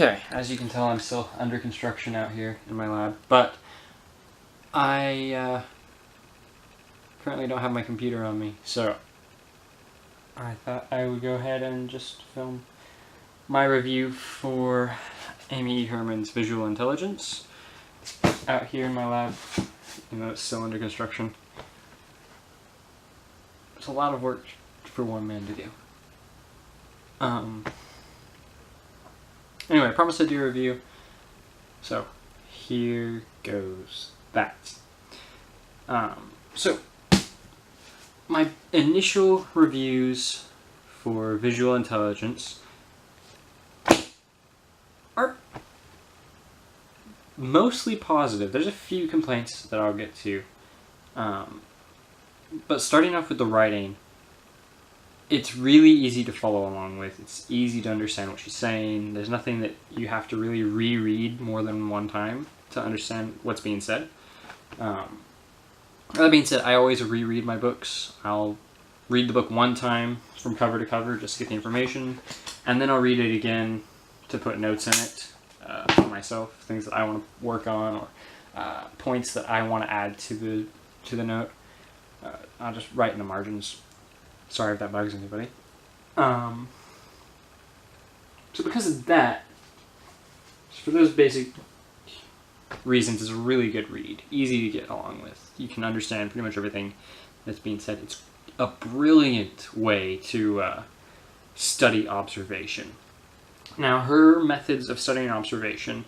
Okay, as you can tell, I'm still under construction out here in my lab, but I currently don't have my computer on me, so I thought I would go ahead and just film my review for Amy E. Herman's Visual Intelligence out here in my lab, even though it's still under construction. It's a lot of work for one man to do. Anyway, I promised I'd do a review, so here goes that. So, my initial reviews for Visual Intelligence are mostly positive. There's a few complaints that I'll get to. But starting off with the writing, it's really easy to follow along with. It's easy to understand what she's saying. There's nothing that you have to really reread more than one time to understand what's being said. That being said, I always reread my books. I'll read the book one time from cover to cover just to get the information, and then I'll read it again to put notes in it for myself, things that I want to work on, or points that I want to add to the note. I'll just write in the margins. Sorry if that bugs anybody. So because of that, for those basic reasons, it's a really good read. Easy to get along with. You can understand pretty much everything that's being said. It's a brilliant way to study observation. Now, her methods of studying observation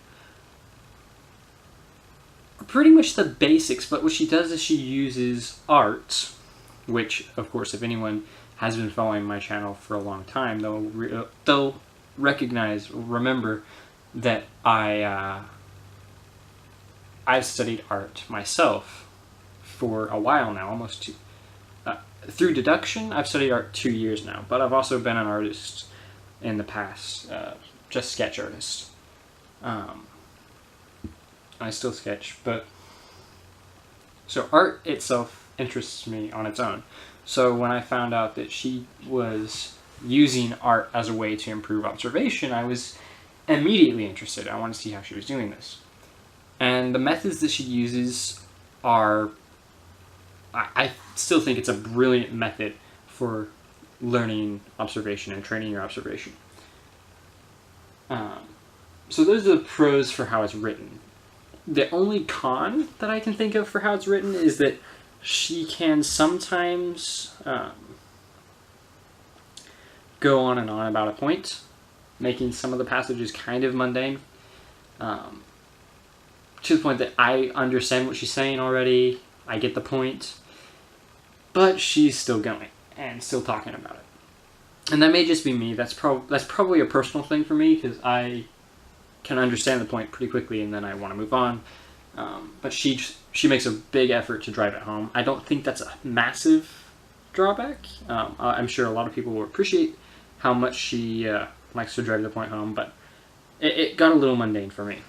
are pretty much the basics, but what she does is she uses art, which, of course, if anyone has been following my channel for a long time, they'll remember that I've studied art myself for a while now, almost through Deduction. I've studied art 2 years now, but I've also been an artist in the past, just sketch artist. I still sketch, but so art itself interests me on its own. So when I found out that she was using art as a way to improve observation, I was immediately interested. I wanted to see how she was doing this. And the methods that she uses are, I still think it's a brilliant method for learning observation and training your observation. So those are the pros for how it's written. The only con that I can think of for how it's written is that she can sometimes go on and on about a point, making some of the passages kind of mundane, to the point that I understand what she's saying already, I get the point, but she's still going and still talking about it. And that may just be me. That's probably a personal thing for me, because I can understand the point pretty quickly and then I want to move on. But she makes a big effort to drive it home. I don't think that's a massive drawback. I'm sure a lot of people will appreciate how much she likes to drive the point home, but it got a little mundane for me.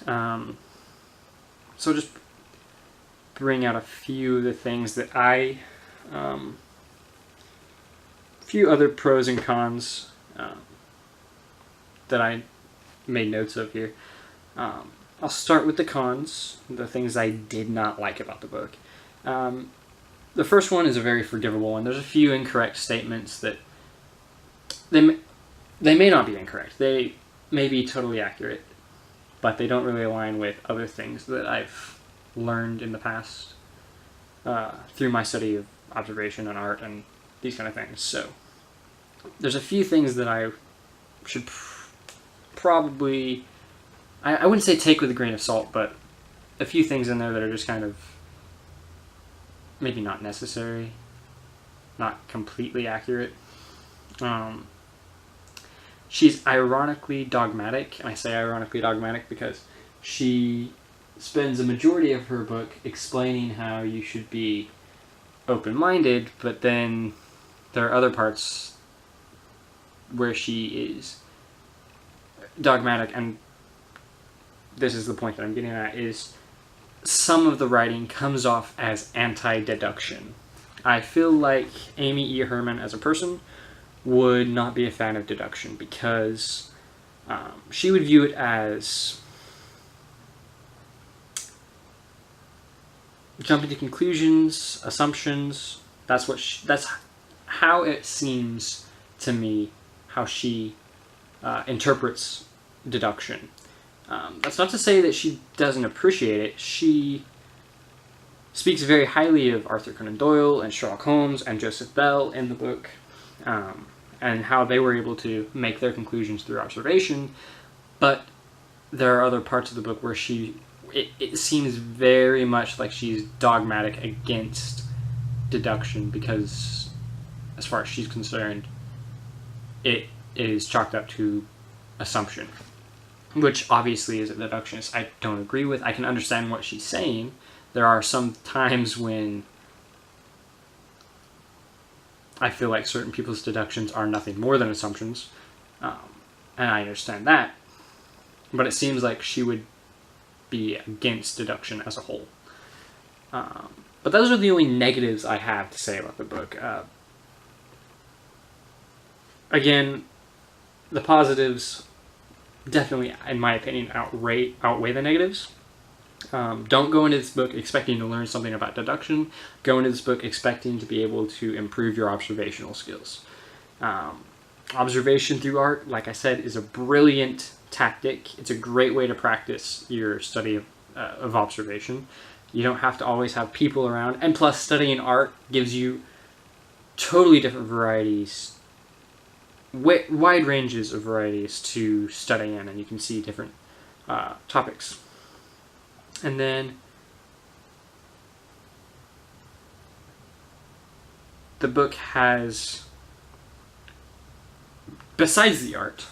So just bring out a few of the things that few other pros and cons that I made notes of here. I'll start with the cons, the things I did not like about the book. The first one is a very forgivable one. There's a few incorrect statements that they may not be incorrect. They may be totally accurate, but they don't really align with other things that I've learned in the past through my study of observation and art and these kind of things. So there's a few things that I should probably, I wouldn't say take with a grain of salt, but a few things in there that are just kind of maybe not necessary, not completely accurate. She's ironically dogmatic, and I say ironically dogmatic because she spends a majority of her book explaining how you should be open-minded, but then there are other parts where she is dogmatic, and this is the point that I'm getting at, is some of the writing comes off as anti-deduction. I feel like Amy E. Herman as a person would not be a fan of deduction because She would view it as jumping to conclusions, assumptions. That's how it seems to me how she interprets deduction. That's not to say that she doesn't appreciate it. She speaks very highly of Arthur Conan Doyle and Sherlock Holmes and Joseph Bell in the book, and how they were able to make their conclusions through observation. But there are other parts of the book where it seems very much like she's dogmatic against deduction, because as far as she's concerned, it is chalked up to assumption, which obviously as a deductionist I don't agree with. I can understand what she's saying. There are some times when I feel like certain people's deductions are nothing more than assumptions, and I understand that, but it seems like she would be against deduction as a whole. But those are the only negatives I have to say about the book. Again, the positives definitely, in my opinion, outweigh the negatives. Don't go into this book expecting to learn something about deduction. Go into this book expecting to be able to improve your observational skills. Observation through art, like I said, is a brilliant tactic. It's a great way to practice your study of observation. You don't have to always have people around, and plus studying art gives you totally different varieties, wide ranges of varieties to study in, and you can see different topics. And then the book has, besides the art,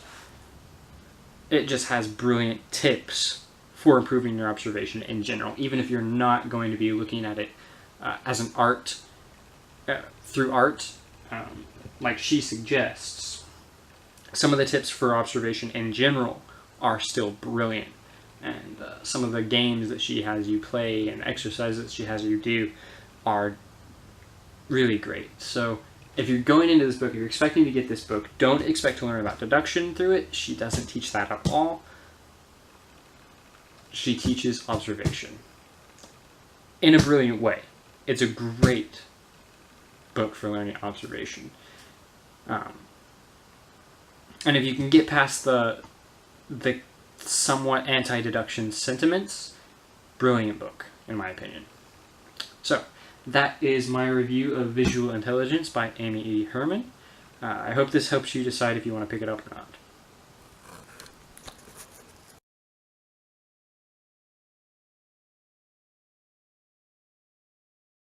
it just has brilliant tips for improving your observation in general, even if you're not going to be looking at it as an art, through art, like she suggests. Some of the tips for observation in general are still brilliant. And some of the games that she has you play and exercises that she has you do are really great. So if you're going into this book, if you're expecting to get this book, don't expect to learn about deduction through it. She doesn't teach that at all. She teaches observation in a brilliant way. It's a great book for learning observation. And if you can get past the somewhat anti-deduction sentiments, brilliant book, in my opinion. So, that is my review of Visual Intelligence by Amy E. Herman. I hope this helps you decide if you want to pick it up or not.